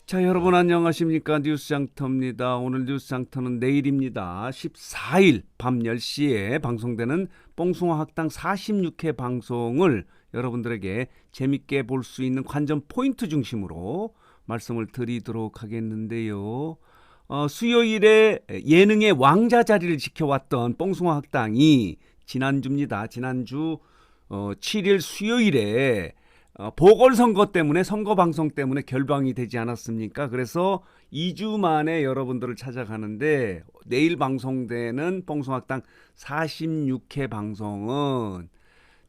자, 여러분 안녕하십니까? 뉴스장터입니다. 오늘 뉴스장터는 내일입니다. 14일 밤 10시에 방송되는 뽕숭아 학당 46회 방송을 여러분들에게 재밌게 볼 수 있는 관전 포인트 중심으로 말씀을 드리도록 하겠는데요. 수요일에 예능의 왕자 자리를 지켜왔던 뽕숭아 학당이 지난주입니다. 지난주 7일 수요일에 보궐선거 때문에 선거 방송 때문에 결방이 되지 않았습니까? 그래서 2주 만에 여러분들을 찾아가는데 내일 방송되는 뽕숭아학당 46회 방송은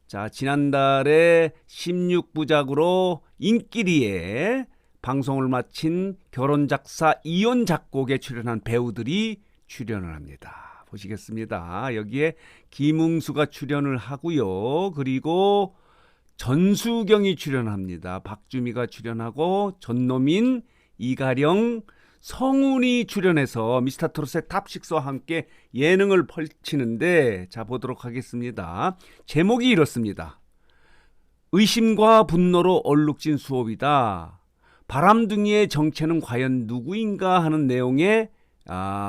자 지난달에 16부작으로 인기리에 방송을 마친 결혼작사 이혼 작곡에 출연한 배우들이 출연을 합니다. 보시겠습니다. 여기에 김웅수가 출연을 하고요. 그리고 전수경이 출연합니다. 박주미가 출연하고 전노민, 이가령, 성훈이 출연해서 미스터트롯의 탑6와 함께 예능을 펼치는데 자 보도록 하겠습니다. 제목이 이렇습니다. 의심과 분노로 얼룩진 수업이다. 바람둥이의 정체는 과연 누구인가 하는 내용의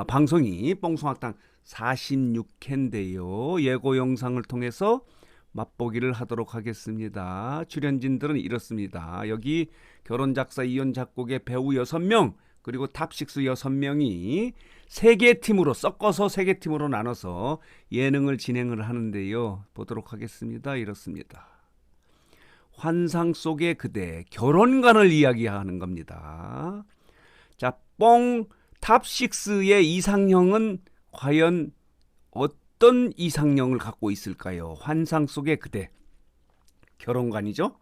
방송이 뽕숭아학당 46회인데요. 예고 영상을 통해서 맛보기를 하도록 하겠습니다. 출연진들은 이렇습니다. 여기 결혼작사 이혼 작곡의 배우 6명 그리고 탑6 6명이 3개 팀으로 섞어서 3개 팀으로 나눠서 예능을 진행을 하는데요. 보도록 하겠습니다. 이렇습니다. 환상 속의 그대 결혼관을 이야기하는 겁니다. 자, 뽕 탑6의 이상형은 과연 어떤 이상형을 갖고 있을까요? 환상 속의 그대 결혼관이죠.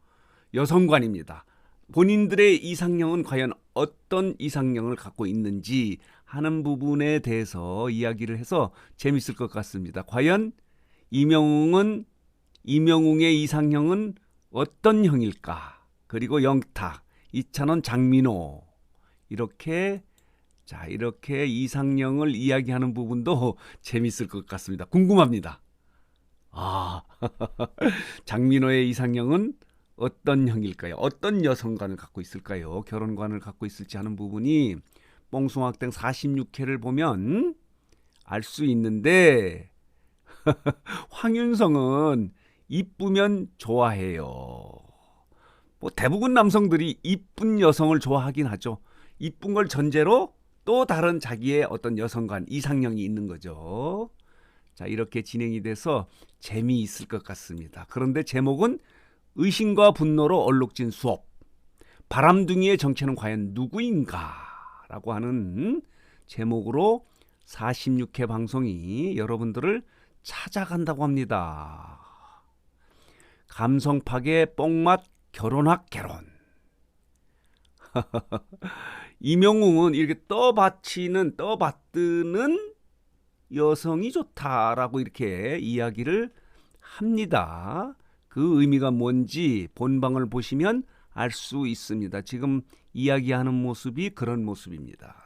여성관입니다. 본인들의 이상형은 과연 어떤 이상형을 갖고 있는지 하는 부분에 대해서 이야기를 해서 재밌을 것 같습니다. 과연 이명웅의 이상형은 어떤 형일까? 그리고 영탁, 이찬원, 장민호 이렇게 이상형을 이야기하는 부분도 재밌을 것 같습니다. 궁금합니다. 장민호의 이상형은 어떤 형일까요? 어떤 여성관을 갖고 있을까요? 결혼관을 갖고 있을지 하는 부분이 뽕숭아학당 46회를 보면 알 수 있는데 황윤성은 이쁘면 좋아해요. 뭐 대부분 남성들이 이쁜 여성을 좋아하긴 하죠. 이쁜 걸 전제로 또 다른 자기의 어떤 여성관, 이상형이 있는 거죠. 자, 이렇게 진행이 돼서 재미있을 것 같습니다. 그런데 제목은 의심과 분노로 얼룩진 수업. 바람둥이의 정체는 과연 누구인가? 라고 하는 제목으로 46회 방송이 여러분들을 찾아간다고 합니다. 감성파괴 뽕맛 결혼학 개론. 이명웅은 이렇게 떠받드는 여성이 좋다라고 이렇게 이야기를 합니다. 그 의미가 뭔지 본방을 보시면 알 수 있습니다. 지금 이야기하는 모습이 그런 모습입니다.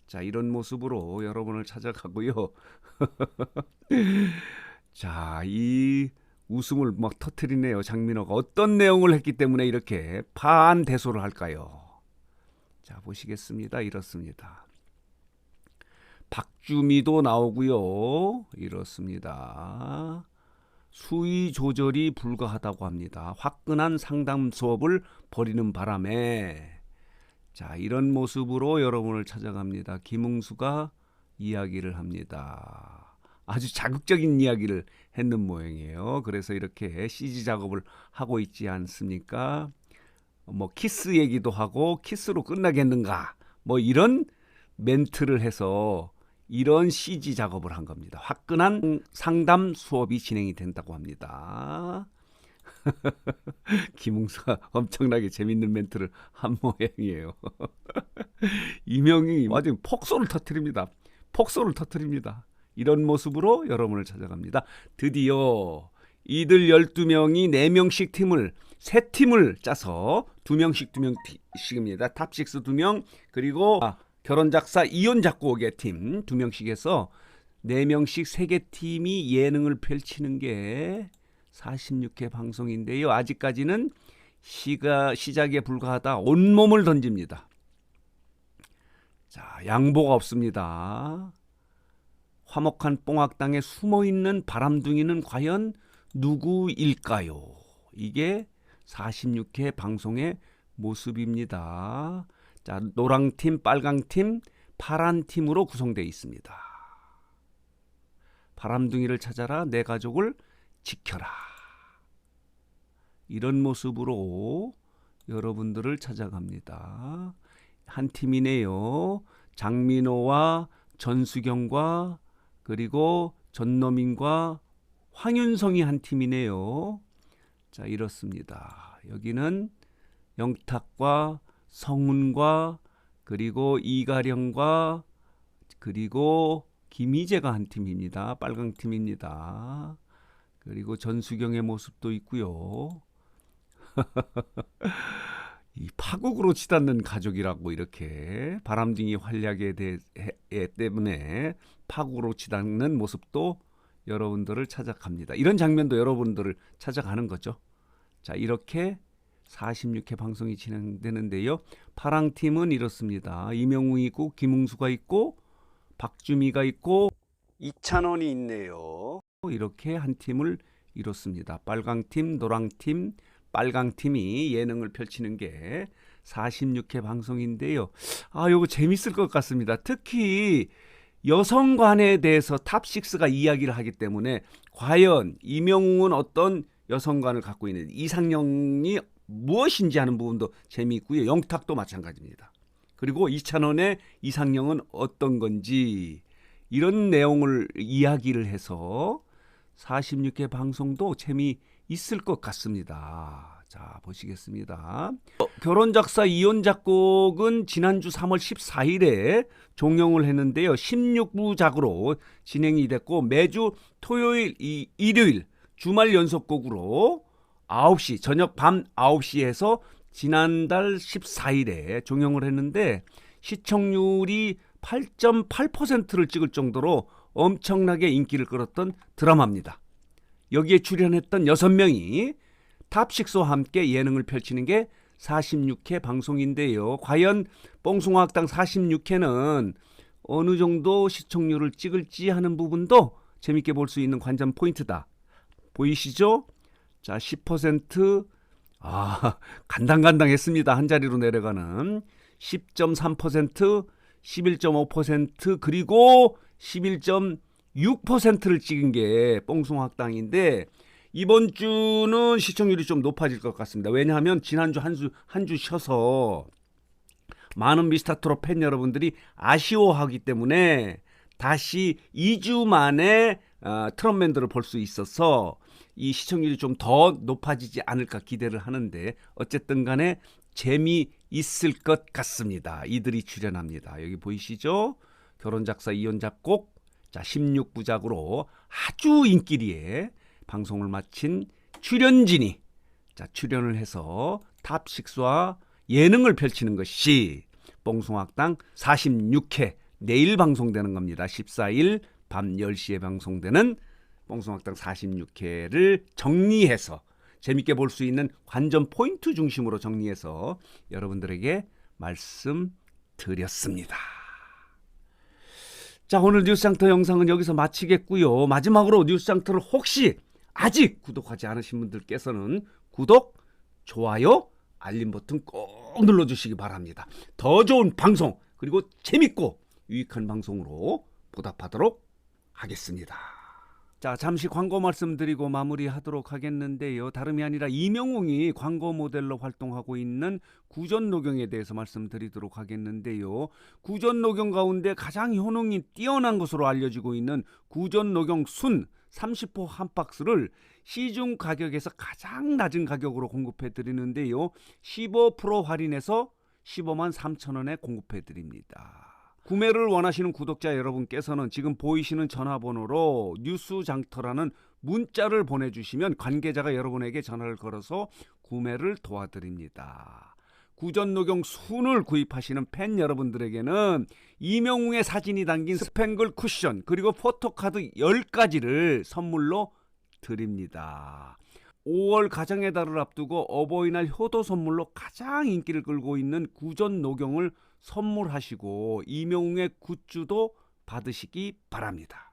자, 이런 모습으로 여러분을 찾아가고요. 자, 이 웃음을 막 터뜨리네요. 장민호가 어떤 내용을 했기 때문에 이렇게 반대소를 할까요? 자, 보시겠습니다. 이렇습니다. 박주미도 나오고요. 이렇습니다. 수위 조절이 불가하다고 합니다. 화끈한 상담 수업을 벌이는 바람에 자, 이런 모습으로 여러분을 찾아갑니다. 김웅수가 이야기를 합니다. 아주 자극적인 이야기를 했는 모양이에요. 그래서 이렇게 CG 작업을 하고 있지 않습니까? 뭐 키스 얘기도 하고 키스로 끝나겠는가? 뭐 이런 멘트를 해서 이런 CG 작업을 한 겁니다. 화끈한 상담 수업이 진행이 된다고 합니다. 김웅수가 엄청나게 재밌는 멘트를 한 모양이에요. 이명이 아주 폭소를 터뜨립니다. 이런 모습으로 여러분을 찾아갑니다. 드디어 이들 12명이 4명씩 팀을 3팀을 짜서 2명씩입니다. 탑6 2명 그리고 결혼작사 이혼 작곡의 팀 2명씩 해서 4명씩 3개 팀이 예능을 펼치는 게 46회 방송인데요. 아직까지는 시작에 불과하다 온몸을 던집니다. 자, 양보가 없습니다. 화목한 뽕학당에 숨어있는 바람둥이는 과연 누구일까요? 이게 46회 방송의 모습입니다. 자, 노랑팀, 빨강팀, 파란팀으로 구성되어 있습니다. 바람둥이를 찾아라, 내 가족을 지켜라. 이런 모습으로 여러분들을 찾아갑니다. 한 팀이네요. 장민호와 전수경과 그리고 전노민과 황윤성이 한 팀이네요. 자, 이렇습니다. 여기는 영탁과 성훈과 그리고 이가령과 그리고 김희재가 한 팀입니다. 빨강 팀입니다. 그리고 전수경의 모습도 있고요. 이 파국으로 치닫는 가족이라고 이렇게 바람둥이 활약에 때문에 파국으로 치닫는 모습도 여러분들을 찾아갑니다. 이런 장면도 여러분들을 찾아가는 거죠. 자, 이렇게 46회 방송이 진행되는데요. 파랑팀은 이렇습니다. 이명웅이 있고 김웅수가 있고 박주미가 있고 이찬원이 있네요. 이렇게 한 팀을 이뤘습니다. 빨강팀, 노랑팀, 빨강팀이 예능을 펼치는 게 46회 방송인데요. 요거 재밌을 것 같습니다. 특히 여성관에 대해서 탑6가 이야기를 하기 때문에 과연 이명웅은 어떤 여성관을 갖고 있는 이상형이 무엇인지 하는 부분도 재미있고요. 영탁도 마찬가지입니다. 그리고 이찬원의 이상형은 어떤 건지 이런 내용을 이야기를 해서 46회 방송도 재미있을 것 같습니다. 자, 보시겠습니다. 결혼작사 이혼작곡은 지난주 3월 14일에 종영을 했는데요. 16부작으로 진행이 됐고 매주 토요일, 일요일 주말 연속곡으로 9시 저녁 밤 9시에서 지난달 14일에 종영을 했는데 시청률이 8.8%를 찍을 정도로 엄청나게 인기를 끌었던 드라마입니다. 여기에 출연했던 6명이 탑6와 함께 예능을 펼치는 게 46회 방송인데요. 과연 뽕숭아학당 46회는 어느 정도 시청률을 찍을지 하는 부분도 재밌게 볼 수 있는 관전 포인트다. 보이시죠? 자, 10% 간당간당했습니다. 한 자리로 내려가는 10.3%, 11.5% 그리고 11.6%를 찍은 게 뽕숭아학당인데 이번 주는 시청률이 좀 높아질 것 같습니다. 왜냐하면 지난주 한 주 쉬어서 많은 미스터트롯 팬 여러분들이 아쉬워하기 때문에 다시 2주 만에 트롯맨들을 볼 수 있어서 이 시청률이 좀 더 높아지지 않을까 기대를 하는데 어쨌든 간에 재미있을 것 같습니다. 이들이 출연합니다. 여기 보이시죠? 결혼작사 이혼작곡. 자, 16부작으로 아주 인기리에 방송을 마친 출연진이 출연을 해서 탑6와 예능을 펼치는 것이 뽕숭아학당 46회 내일 방송되는 겁니다. 14일 밤 10시에 방송되는 뽕숭아학당 46회를 정리해서 재밌게 볼 수 있는 관전 포인트 중심으로 정리해서 여러분들에게 말씀드렸습니다. 자, 오늘 뉴스장터 영상은 여기서 마치겠고요. 마지막으로 뉴스장터를 혹시 아직 구독하지 않으신 분들께서는 구독, 좋아요, 알림 버튼 꼭 눌러주시기 바랍니다. 더 좋은 방송 그리고 재밌고 유익한 방송으로 보답하도록 하겠습니다. 자, 잠시 광고 말씀드리고 마무리하도록 하겠는데요. 다름이 아니라 이명웅이 광고 모델로 활동하고 있는 구전녹용에 대해서 말씀드리도록 하겠는데요. 구전녹용 가운데 가장 효능이 뛰어난 것으로 알려지고 있는 구전녹용 순 30호 한 박스를 시중 가격에서 가장 낮은 가격으로 공급해 드리는데요. 15% 할인해서 15만 3천 원에 공급해 드립니다. 구매를 원하시는 구독자 여러분께서는 지금 보이시는 전화번호로 뉴스장터라는 문자를 보내주시면 관계자가 여러분에게 전화를 걸어서 구매를 도와드립니다. 구전녹용 순을 구입하시는 팬 여러분들에게는 이명웅의 사진이 담긴 스팽글 쿠션 그리고 포토카드 10가지를 선물로 드립니다. 5월 가정의 달을 앞두고 어버이날 효도 선물로 가장 인기를 끌고 있는 구전 녹용을 선물하시고 임영웅의 굿즈도 받으시기 바랍니다.